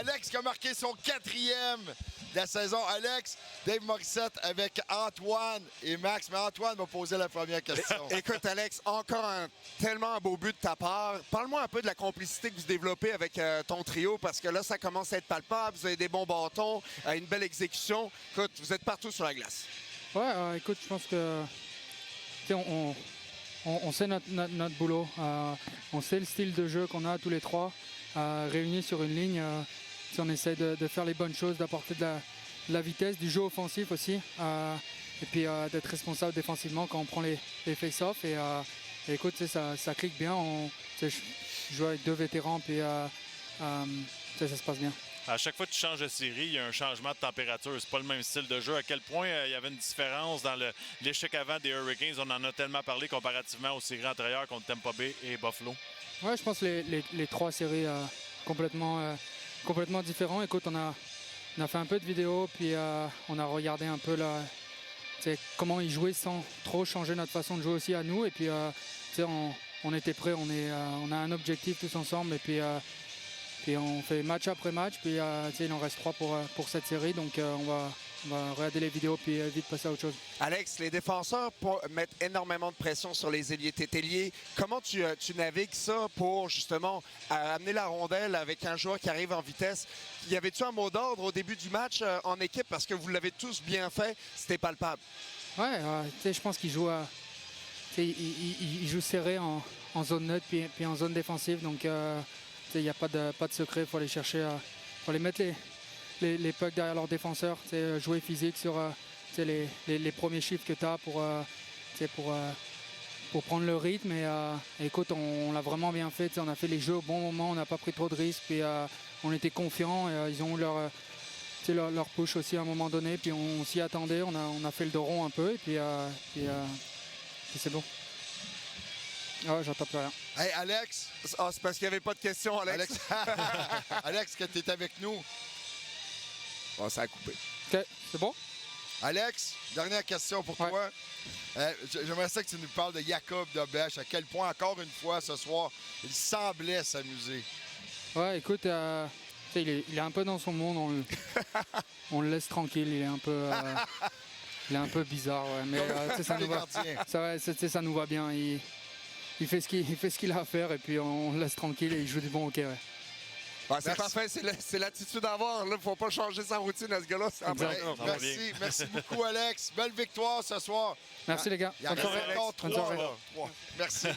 Alex qui a marqué son 4e de la saison. Alex, Dave Morissette avec Antoine et Max. Mais Antoine m'a posé la première question. Écoute, Alex, encore tellement un beau but de ta part. Parle-moi un peu de la complicité que vous développez avec ton trio, parce que là, ça commence à être palpable. Vous avez des bons bâtons, une belle exécution. Écoute, vous êtes partout sur la glace. Ouais, écoute, je pense que on sait notre boulot. On sait le style de jeu qu'on a tous les trois, réunis sur une ligne. On essaie de faire les bonnes choses, d'apporter de la vitesse, du jeu offensif aussi. Et puis d'être responsable défensivement quand on prend les face-offs. Et écoute, ça clique bien. Je joue avec 2 vétérans, puis ça se passe bien. À chaque fois que tu changes de série, il y a un changement de température. C'est pas le même style de jeu. À quel point il y avait une différence dans l'échec avant des Hurricanes? On en a tellement parlé comparativement aux séries antérieures contre Tampa Bay et Buffalo. Ouais, je pense que les 3 séries complètement différents. Écoute, on a fait un peu de vidéos, puis on a regardé un peu comment ils jouaient sans trop changer notre façon de jouer aussi à nous. Et puis, on était prêts. On a un objectif tous ensemble. Et puis on fait match après match, puis il en reste 3 pour cette série, donc on va regarder les vidéos puis vite passer à autre chose. Alex, les défenseurs mettent énormément de pression sur les ailiers. T'es ailier. Comment tu navigues ça pour justement amener la rondelle avec un joueur qui arrive en vitesse? Y avait-tu un mot d'ordre au début du match en équipe, parce que vous l'avez tous bien fait, c'était palpable? Ouais, je pense qu'ils jouent il joue serré en zone neutre puis en zone défensive, donc il n'y a pas de secret, il faut aller chercher, faut aller mettre les pucks derrière leurs défenseurs, jouer physique sur les premiers chiffres que tu as pour prendre le rythme. Et écoute, on l'a vraiment bien fait, on a fait les jeux au bon moment, on n'a pas pris trop de risques, puis on était confiants, et ils ont eu leur push aussi à un moment donné, puis on s'y attendait, on a fait le dos rond un peu, et puis c'est bon. Ah, j'entends plus rien. Hey, Alex! Ah, c'est parce qu'il n'y avait pas de questions, Alex. Alex, que tu es avec nous. Oh, ça a coupé. OK, c'est bon? Alex, dernière question pour toi. J'aimerais ça que tu nous parles de Jacob Dobèche. À quel point, encore une fois, ce soir, il semblait s'amuser. Ouais, écoute, il est un peu dans son monde. On le laisse tranquille. Il est un peu... il est un peu bizarre, ouais. Mais ça nous va bien. Il fait ce qu'il a à faire, et puis on le laisse tranquille et il joue du bon hockey. Ouais. C'est parfait, c'est l'attitude à avoir. Il ne faut pas changer sa routine à ce gars-là. Merci beaucoup, Alex. Belle victoire ce soir. Merci, les gars. Bonne soirée. Merci.